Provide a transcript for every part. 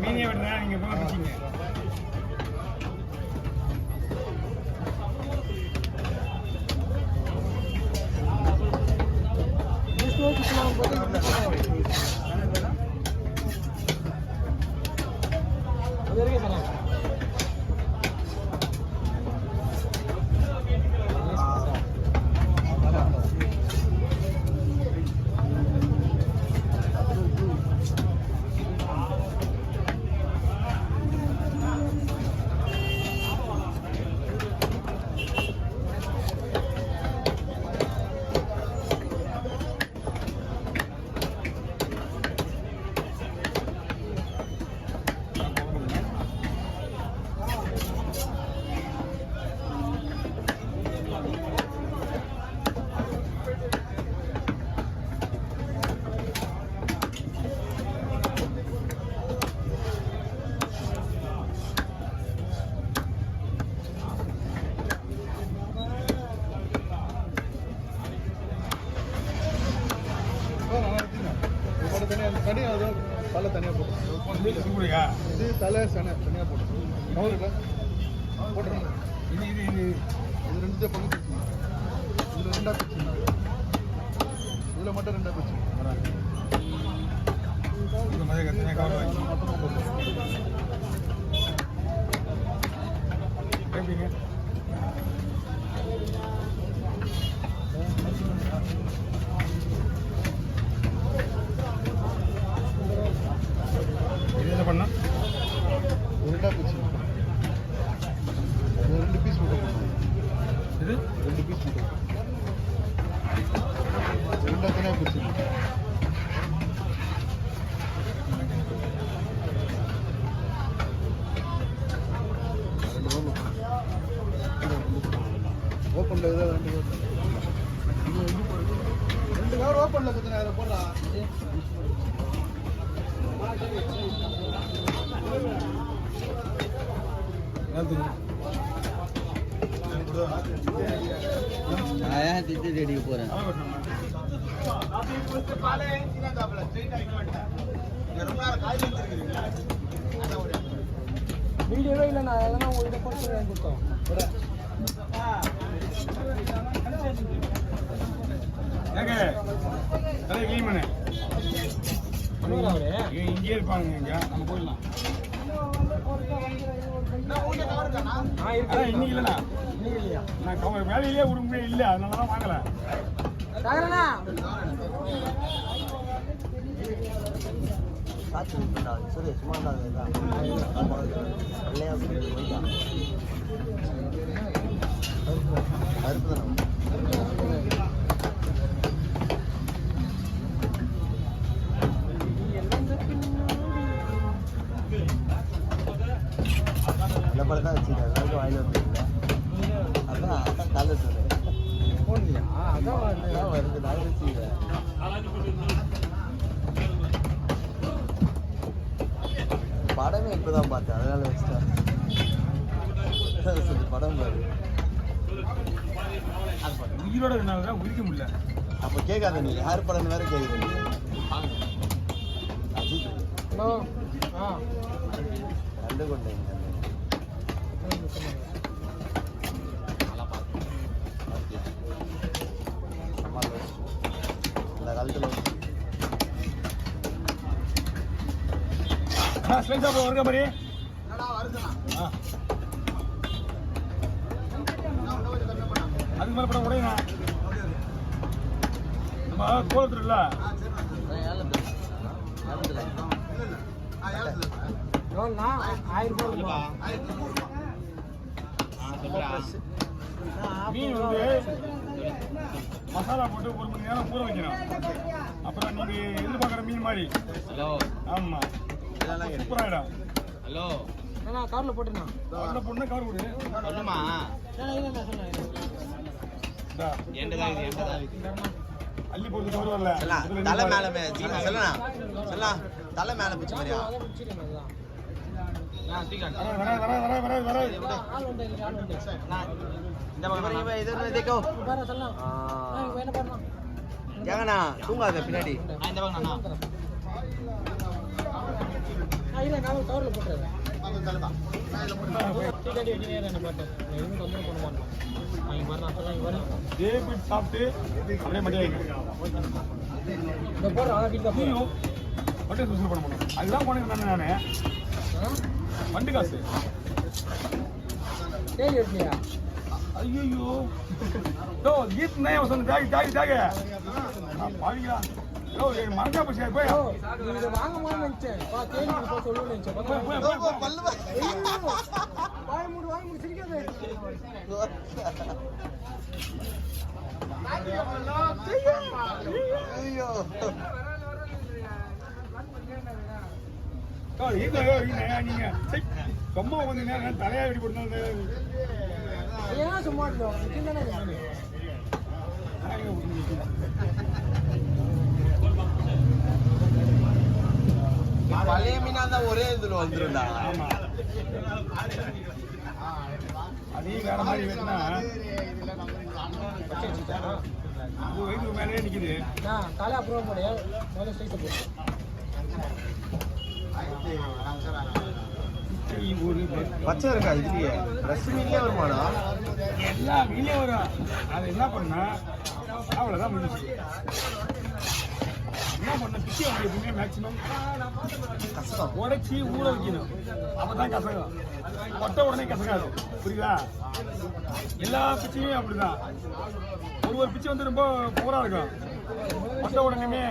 மீனே விடுறேன் நீங்க போங்க. தலை தனியாக போட்டு இது தலை சனை தனியாக போட்டு போட்டுருங்க. இது ரெண்டு பங்கு இதில் ரெண்டாக பிச்சு, இதில் மட்டும் ரெண்டாக பிச்சு எப்படிங்க என்ன பண்ணா ரெண்டாக பிச்சு ரெண்டு பீஸ் மட்டும் இது ரெண்டு பீஸ் மட்டும் ரெண்டாக தனியாக பிச்சு ஓப்பன்ல ஏதாவது ரெண்டு கவர் ஓப்பன்ல குத்துனா அதை போடுறா. நான் திட்டு தேடிக்க போறேன். வீடியோவே இல்லை, நான் அதெல்லாம் உங்கள்கிட்ட போட்டு கொடுத்தோம். இங்கே இருப்பாங்க, இங்க நம்ம போயிடலாம். இன்னைக்கு இல்லைண்ணா, நான் வேலையிலே உரிமையே இல்லை, அதனாலதான் வாங்கல. சரி சும்மா அறுப்பு தானே படம் தான் வச்சுருக்கேன். எல்லாருக்கும் வாயில் வந்துருக்குல்ல, அதான் கால சொல்றேன். அதான் வருது, நான் வச்சுக்கிறேன். படமே இப்போதான் பார்த்தேன், அதனால வச்சுட்டேன். படம் பாரு, உயிரோட உரிக்க முடியல. அப்போ கேட்காத நீ யார் படம்னு வேற கேட்குது. கண்டு கொண்டேன். இந்த காலத்தில் வருங்க மாதிரி அதுக்கு மேலே படம் உடையண்ணா நம்ம கோலத்துல இல்ல மீன் வந்து மசாலா போட்டு 1 மணி நேரம் ஊற வைக்கணும். அப்புறம் நீங்க எதிர்பார்க்குற மீன் மாதிரி. ஹலோ ஆமா இதெல்லாம் இருக்கு. சூப்பரா இடம். ஹலோ அண்ணா கார்ல போட்டுண்ணா. அந்த பொண்ணு கார் விடு. சொல்லுமா இல்ல சொன்னேன். இந்தா, எண்டதான் இருக்கு. அள்ளி போட்டு கவர் வரல. சொல்லலாம் தலை மேல சொல்லலாம் தலை மேல பிடிச்ச மாதிரியா அதை பிடிச்சிருக்கேன் அதுதான். வர ஆள் உண்டு இல்லை ஆள் உண்டு. இந்த பக்கம் இது தேக்கோ பாரு சொல்லலாம். என்ன பாருண்ணா. ஏங்கண்ணா தூங்காத பின்னாடி இந்த பக்கம் இல்லை நான் கவரில் போட்டுறேன். சீட்டாடி வெட்டி நேரம் என்ன பாட்டு எதுவும் தொந்தரவு பண்ண மாட்டோம். அவங்க வரலாம் சொல்லலாம் இங்கே வரலாம். டேபிட் சாப்பிட்டு அப்படியே மடியாங்க. இந்த போடுறோம் ஆனால் வீட்டுக்கு நீயும் மட்டும் சுசூல் பண்ண முடியும். அதுதான் போனேன் நானு வண்டு காசு. தேடி வெட்டியா ஐயோ யோ கீத் நே சொன்ன தாகி பாவிங்களா யோ மறக்கா போச்சு போய் இதை வாங்க மாதிரி நினைச்சேன். தேடி போய் சொல்லுன்னு நினைச்சேன். பல்லு வாய மூடு சிரிக்காது. ஐயோ நீங்க சும்மா கொஞ்ச நேரம் தலையா வெடி போட்டு ஏன் சும்மா இருக்கோம் தானே பழைய மீனா தான் ஒரே இதுல வந்துருந்தா. ஆமா அதே வேற மாதிரி வேணும்னா வயிற்று மேலே நிக்குது. காலை அப்புறம் போடு முதல்ல ஸ்ட்ரைட்டை போடு. ஒரு பச்சை இருக்கா இதுலயே ரஸ் மீன்லயே வருமானா எல்லா மீனையும் வரும். அதை என்ன பண்ணா அவ்வளோதான் முடிச்சு. என்ன பண்ண பிச்சை வந்து எப்பவுமே மேக்சிமம் கஷ்டம். உடைச்சி ஊற வைக்கணும். அப்பதான் கசகம். கொட்ட உடனே கசகாது. புரியுதா? எல்லா பிச்சையும் அப்படிதான். ஒரு பிச்சை வந்து ரொம்ப போரா இருக்கும். கொட்ட உடனே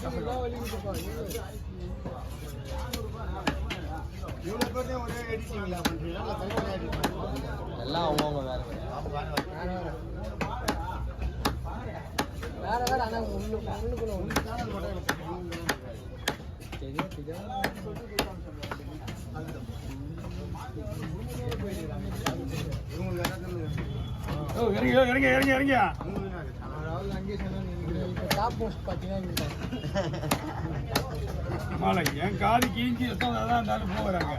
கசகம். எல்லாம் அவங்கவுங்க வேற ஆனால் உள்ளுக்குள்ள இறங்க டாப் மோஸ்ட் பார்த்தீங்கன்னா மாலை என் காது கீஞ்சி எத்தனை தான் இருந்தாலும் போகிறாங்க.